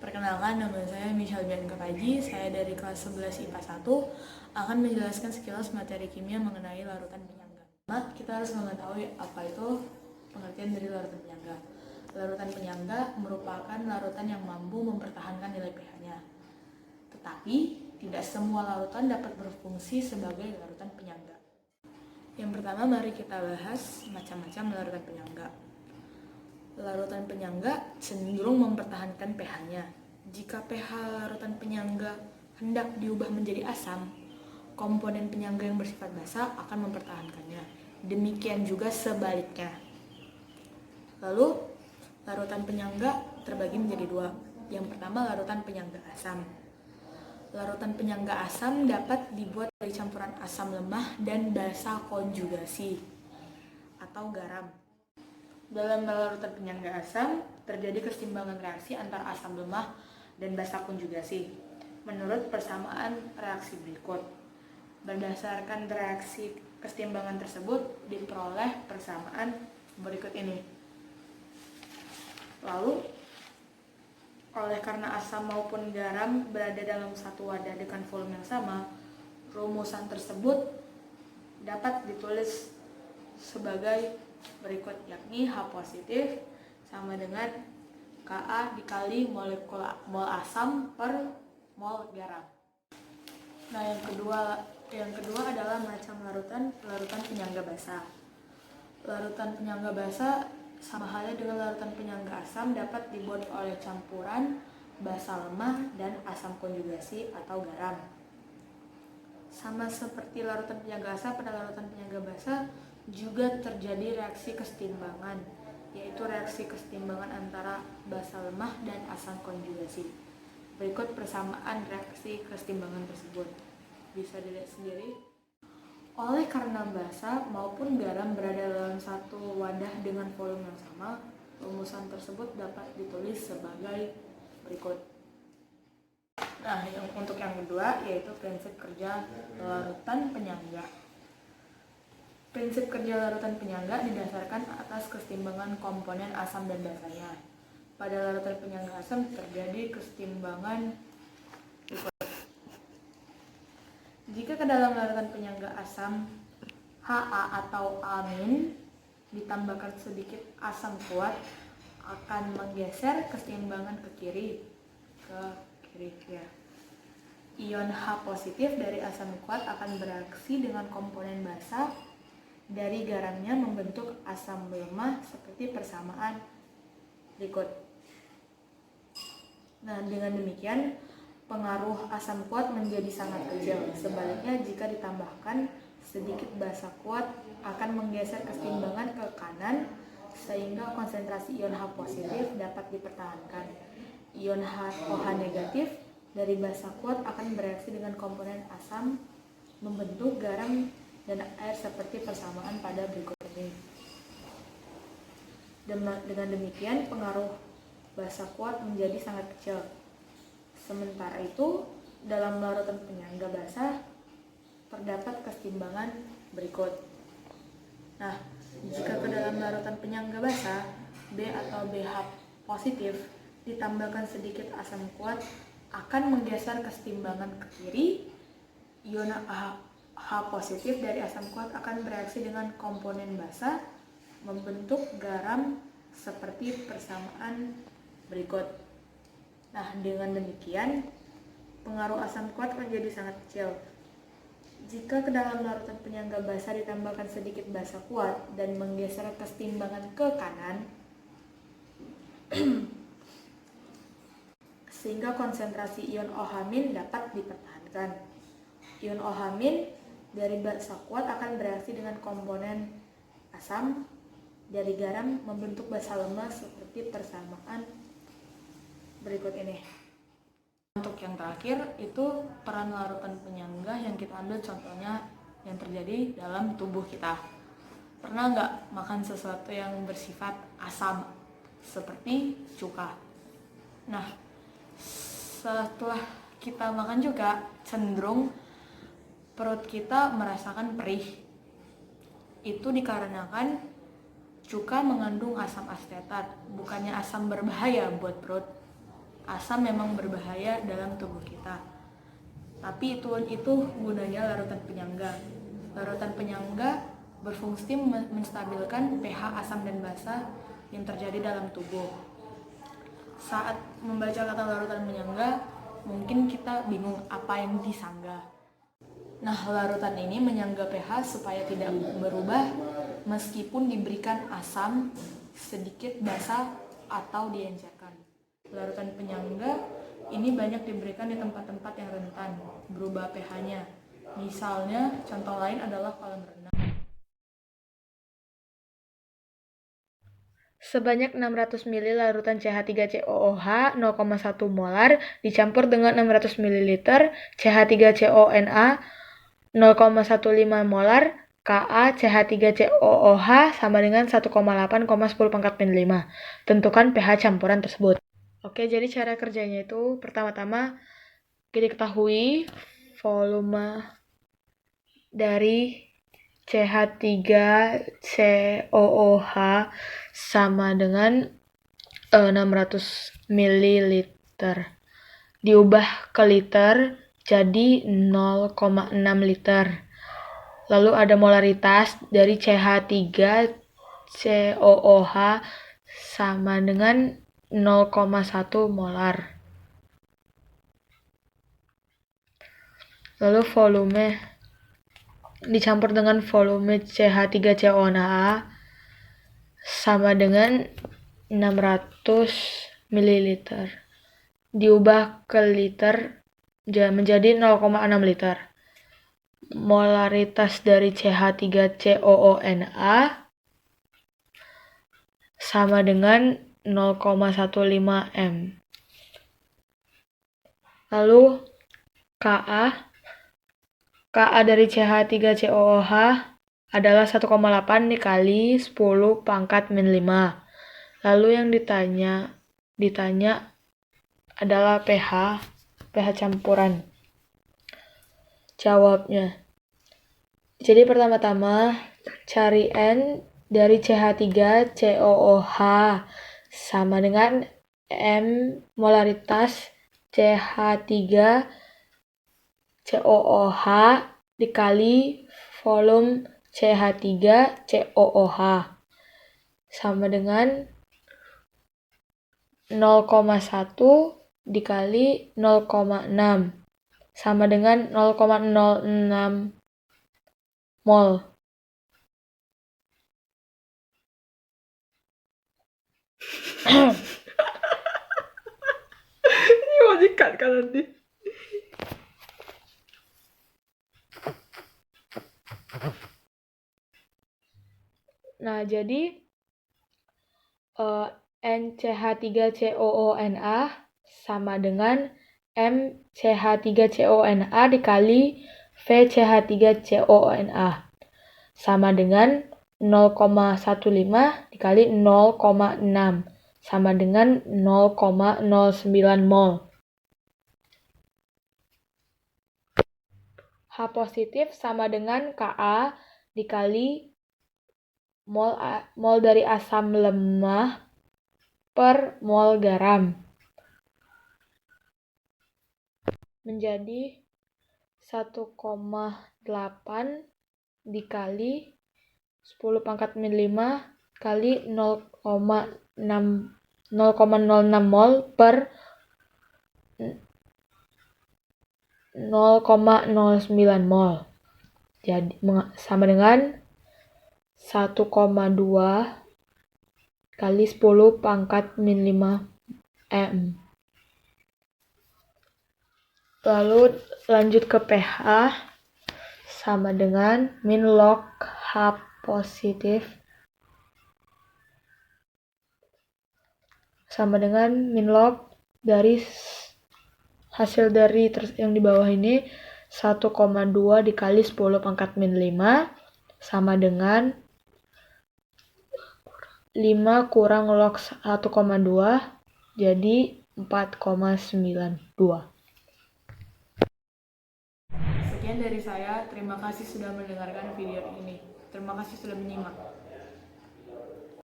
Perkenalkan, nama saya Michelle Bianca Paji. Saya dari kelas 11 IPA 1 akan menjelaskan sekilas materi kimia mengenai larutan penyangga. Pertama, kita harus mengetahui apa itu pengertian dari larutan penyangga. Larutan penyangga merupakan larutan yang mampu mempertahankan nilai pH-nya. Tetapi, tidak semua larutan dapat berfungsi sebagai larutan penyangga. Yang pertama, mari kita bahas macam-macam larutan penyangga. Larutan penyangga cenderung mempertahankan pH-nya. Jika pH larutan penyangga hendak diubah menjadi asam, komponen penyangga yang bersifat basa akan mempertahankannya. Demikian juga sebaliknya. Lalu, larutan penyangga terbagi menjadi dua. Yang pertama, larutan penyangga asam. Larutan penyangga asam dapat dibuat dari campuran asam lemah dan basa konjugasi atau garam. Dalam larutan penyangga asam, terjadi keseimbangan reaksi antara asam lemah dan basa konjugasi menurut persamaan reaksi berikut. Berdasarkan reaksi keseimbangan tersebut, diperoleh persamaan berikut ini. Lalu, oleh karena asam maupun garam berada dalam satu wadah dengan volume yang sama, rumusan tersebut dapat ditulis sebagai berikut, yakni H positif sama dengan Ka dikali molekul mol asam per mol garam. Nah, yang kedua adalah macam larutan penyangga basa. Larutan penyangga basa sama halnya dengan larutan penyangga asam dapat dibuat oleh campuran basa lemah dan asam konjugasi atau garam. Sama seperti larutan penyangga asam, pada larutan penyangga basa juga terjadi reaksi kesetimbangan, yaitu reaksi kesetimbangan antara basa lemah dan asam konjugasi. Berikut persamaan reaksi kesetimbangan tersebut. Bisa dilihat sendiri. Oleh karena basa maupun garam berada dalam satu wadah dengan volume yang sama, rumusan tersebut dapat ditulis sebagai berikut. Nah, untuk yang kedua yaitu prinsip kerja larutan penyangga. Prinsip kerja larutan penyangga didasarkan atas kesetimbangan komponen asam dan basanya. Pada larutan penyangga asam terjadi kesetimbangan berikut. Jika ke dalam larutan penyangga asam Ha atau amin ditambahkan sedikit asam kuat, akan menggeser keseimbangan ke kiri ya. Ion H positif dari asam kuat akan bereaksi dengan komponen basa dari garamnya membentuk asam lemah seperti persamaan berikut. Nah, dengan demikian pengaruh asam kuat menjadi sangat kecil. Sebaliknya, jika ditambahkan sedikit basa kuat akan menggeser keseimbangan ke kanan sehingga konsentrasi ion H positif dapat dipertahankan. Ion OH negatif dari basa kuat akan bereaksi dengan komponen asam membentuk garam dan air seperti persamaan pada berikut ini. Dengan demikian, pengaruh basa kuat menjadi sangat kecil. Sementara itu, dalam larutan penyangga basa terdapat keseimbangan berikut. Nah, jika ke dalam larutan penyangga basa B atau BH positif ditambahkan sedikit asam kuat akan menggeser keseimbangan ke kiri. Ion H positif dari asam kuat akan bereaksi dengan komponen basa membentuk garam seperti persamaan berikut. Nah, dengan demikian pengaruh asam kuat menjadi sangat kecil. Jika ke dalam larutan penyangga basa ditambahkan sedikit basa kuat dan menggeser keseimbangan ke kanan sehingga konsentrasi ion OH- dapat dipertahankan. Ion OH- dari basa kuat akan bereaksi dengan komponen asam dari garam membentuk basa lemah seperti persamaan berikut ini. Untuk yang terakhir itu peran larutan penyangga yang kita ambil contohnya yang terjadi dalam tubuh kita. Pernah nggak makan sesuatu yang bersifat asam seperti cuka? Nah, setelah kita makan juga cenderung perut kita merasakan perih. Itu dikarenakan cuka mengandung asam asetat, bukannya asam berbahaya buat perut. asam memang berbahaya dalam tubuh kita. Tapi itu gunanya larutan penyangga. Larutan penyangga berfungsi menstabilkan pH asam dan basa yang terjadi dalam tubuh. Saat membaca kata larutan penyangga, mungkin kita bingung apa yang disangga. Nah, larutan ini menyangga pH supaya tidak berubah meskipun diberikan asam, sedikit basa, atau diencerkan. Larutan penyangga ini banyak diberikan di tempat-tempat yang rentan berubah pH-nya. Misalnya, contoh lain adalah kolam renang. Sebanyak 600 ml larutan CH3COOH 0,1 molar dicampur dengan 600 ml CH3CONA 0,15 molar Ka CH3COOH sama dengan 1,8,10⁻⁵. Tentukan pH campuran tersebut. Oke, jadi cara kerjanya itu pertama-tama kita ketahui volume dari CH3COOH sama dengan 600 ml. Diubah ke liter jadi 0,6 liter. Lalu ada molaritas dari CH3COOH sama dengan 0,1 molar. Lalu volume dicampur dengan volume CH3COOH sama dengan 600 ml. Diubah ke liter menjadi 0,6 liter. Molaritas dari CH3COONA sama dengan 0,15 m. Lalu Ka dari CH3COOH adalah 1,8 dikali 10⁻⁵. Lalu yang ditanya adalah pH campuran. Jawabnya. Jadi pertama-tama cari N dari CH3COOH sama dengan M molaritas CH3COOH dikali volume CH3COOH sama dengan 0,1 dikali 0,6 sama dengan 0,06 mol. Ini mau dikat kan nanti. Nah, jadi NCH3COONA sama dengan MCH3CONA dikali VCH3CONA sama dengan 0,15 dikali 0,6 sama dengan 0,09 mol. H positif sama dengan Ka dikali mol dari asam lemah per mol garam menjadi 1,8 dikali 10⁻⁵ kali 0,06 mol per 0,09 mol. Jadi sama dengan 1,2 kali 10⁻⁵ m. Lalu lanjut ke pH sama dengan min log H positif sama dengan min log dari hasil dari yang di bawah ini 1,2 dikali 10⁻⁵ sama dengan 5 kurang log 1,2 jadi 4,92. Sekian dari saya, terima kasih sudah mendengarkan video ini. Terima kasih sudah menyimak.